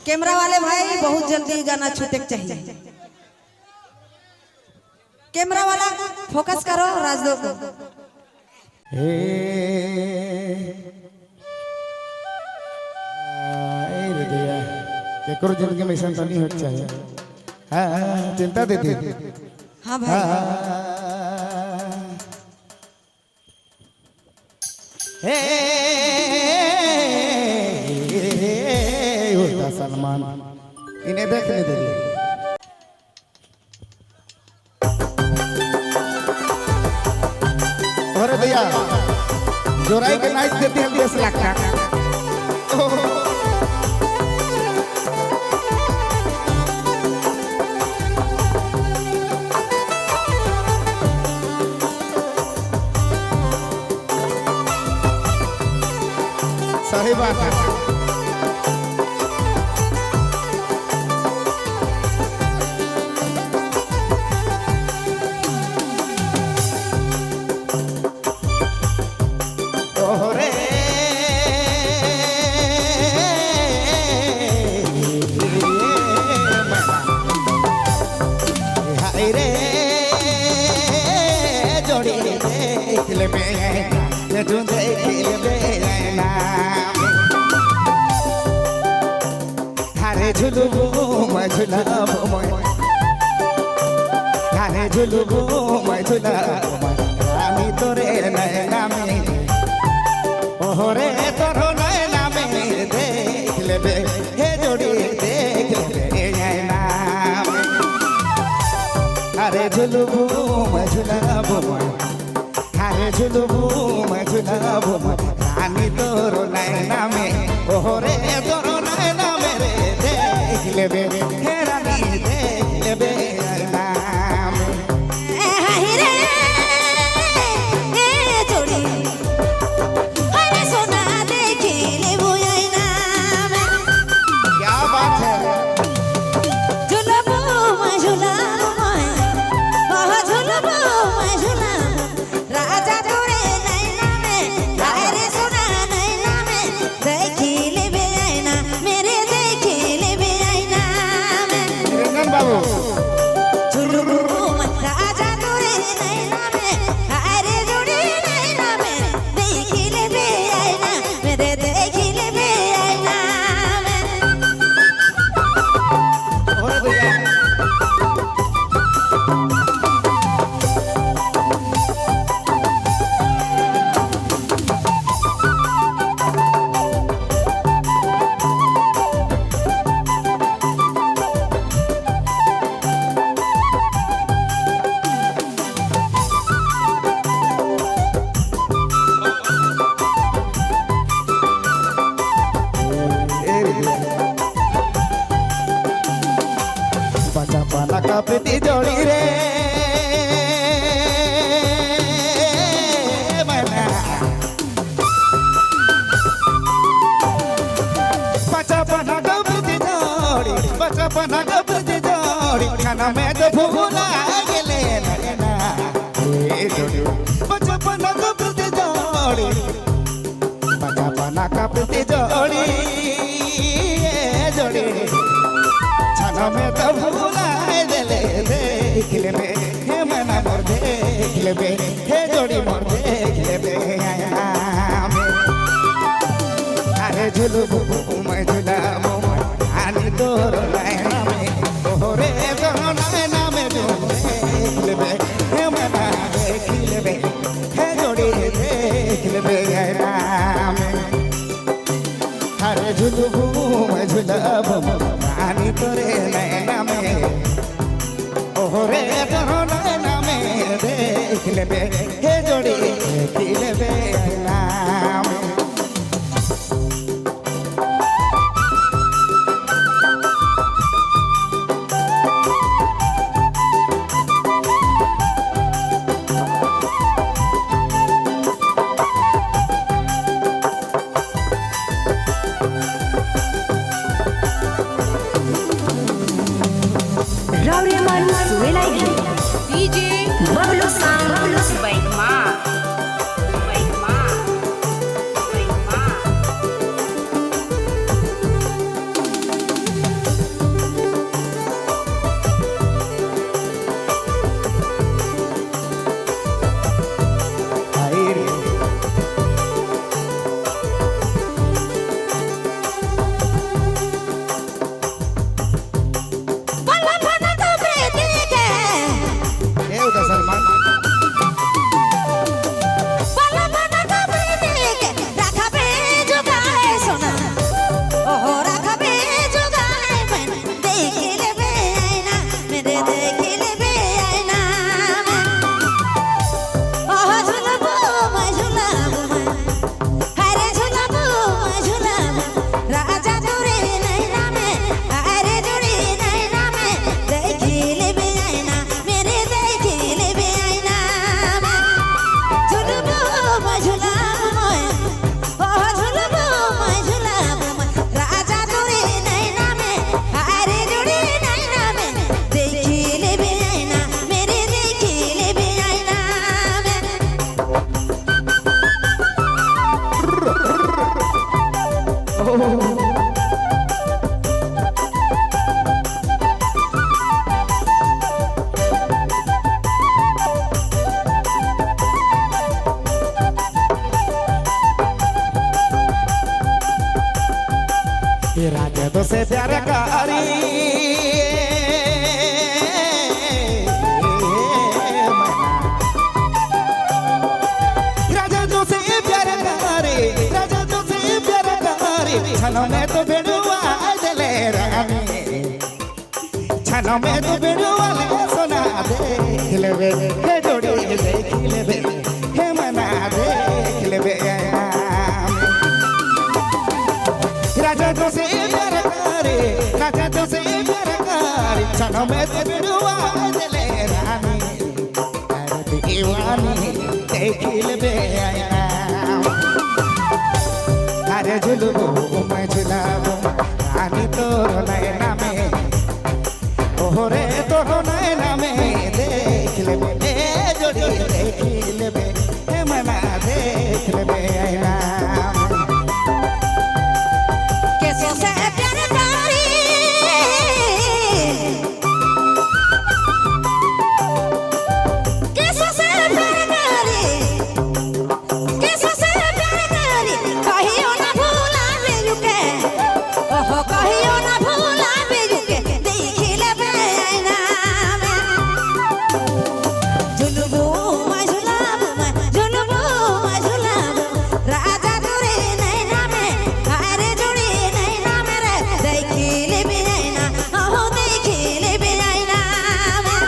Camera वाले भाई बहुत जल्दी गाना छूटे चाहिए। कैमरा वाला फोकस करो राजदो को। जिंदगी में ऐसा नहीं होना चाहिए। हाँ चिंता देती। हाँ भाई होता सलमान इन्हें देखने दे। अरे भैया जोराई के नाइट देते हैं 10 लाख का। सही बात है। ओरे हाय रे जोड़ी देख ले मैं तू देख ले ना झुलबो मैं झुलाबो मैं गाने झुलबो मैं झुलाबो मैं रानी तोरे नैना में ओरे तोरो नैना में देख लेबे हे जोड़ी देख लेबे नैना में अरे झुलबो मैं झुलाबो मैं गाने झुलबो मैं झुलाबो मैं रानी तोरो नैना में ओरे तोरो नैना में लेबे हे रानी देख लेबे नाम हाय रे ए जोड़ी हाय सोना देख ले वो नाम। क्या बात है। झुलबो मैं झुलाबो मैं बहुत झुलबो मैं झुलाबो राजा तोरे नैना में हाय रे सोना नैना में देख लेबे आईना मेरे देख लेबे बाबू झुलबो राजा तोरे नैना में हाय रे जोड़ी नैना में देख लेबे आईना मेरे देख लेबे आईना। और भैया पाला का प्रीति जोड़ी रे मना बचपना का प्रीति जोड़ी बचपना का प्रीति जोड़ी खाना में तो भूला गेले ना ए जोड़ी बचपना का प्रीति जोड़ी बचपना का प्रीति जोड़ी जोड़ी छाना में तो भूला देख लेबे हे मना मोर देख लेबे हे जोड़ी मोर देख लेबे अरे झुलबो मैं झुलाबो आनी तोर नैना में ओरे तोर नैना में देख लेबे हे मना देख लेबे हे जोड़ी देख लेबे अरे झुलबो मैं झुलाबो आनी तोरे नैना में ओरे तोरो नैना में देख लेबे हे जोड़ी देख लेबे नाम। रावरे मन सुवेलाई डीजे बबलू सांग बाइक मां तो से प्यार कारी राजा तो से प्यार कारी राजा तो से प्यार कारी छनो में तो बेड़ुआ दले रानी छनो में तो बेड़ुआ ले सोना देख लेबे हे जोड़ी देख लेबे हे मना देख लेबे राजा तो से प्यार करे राजा तो से प्यार करे छनो में तो बेड़ुआ दले रानी अरे दीवानी देख लेबे अरे झुलबो मैं झुलाबो रानी तोर नैना में ओहरे तोर नैना में देख लेबे ए जोड़ी देख लेबे हे मना देख लेबे कैसों से प्यार कारी कैसों से प्यार कारी कैसों से प्यार कारी कहियो ना भूला बेजुके ओहो कहियो ना भूला बेजुके देख लेबे आईना में झुलबो मैं झुलाबो मैं झुलबो मैं झुलाबो राजा तोरे नैना में हारे जोड़ी नैना में रे देख लेबे आईना ओहो देख लेबे आईना में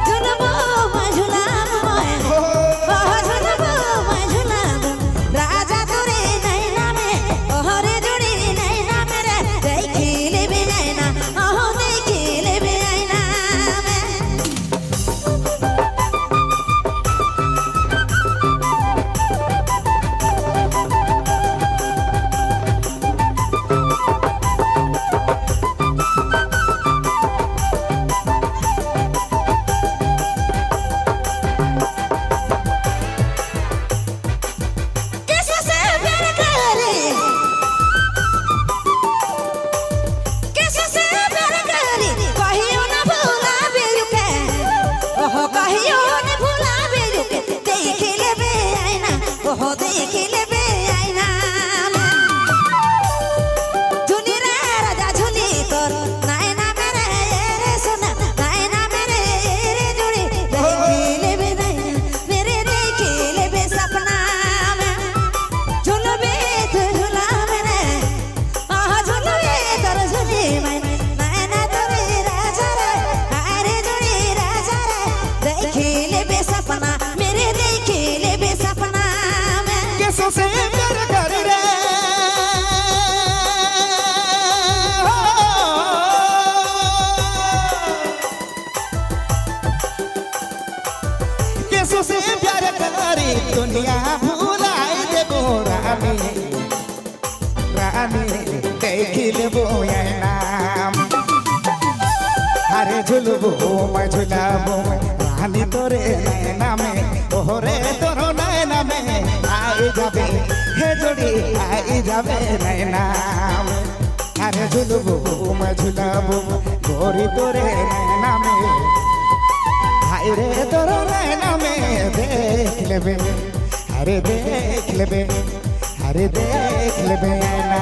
झुलबो मैं झुलाबो मैं ओहो झुलबो मैं झुलाबो राजा तोरे नैना में ओहो रे जोड़ी नैना में रे देख लेबे आईना ओहो देख लेबे आईना में कैसों से प्यार करे कैसों से प्यार करे कहियो ना भूला बेजुके ओहो कहियो ना भूला बेजुके देख लेबे आईना ओहो देख लेबे आईना में झुली रे राजा झुली तोर नैना में रे सोना नैना में रे जोड़ी देख लेबे नैना मेरे देख लेबे सपना में झुलबे तो झुलावे रे आहा झुलबे तोर झुली मैं नैना तोरे राजा रे हारे जोड़ी राजा रे देख लेबे सपना मेरे देख लेबे सपना में कैसों से प्यार करे रे कैसों से प्यार करे दुनिया भुलाए देबो रानी रानी देख लेबो ये नाम अरे झुलबो मैं झुलाबो रानी तोरे नैना में ओहरे तोर नैना में आई जाबे हे जोड़ी आई जाबे नैना में अरे झुलबो मैं झुलाबो गोरी तोरे नैना में आई रे तोर नैना में देख लेबे अरे देख लेबे नैना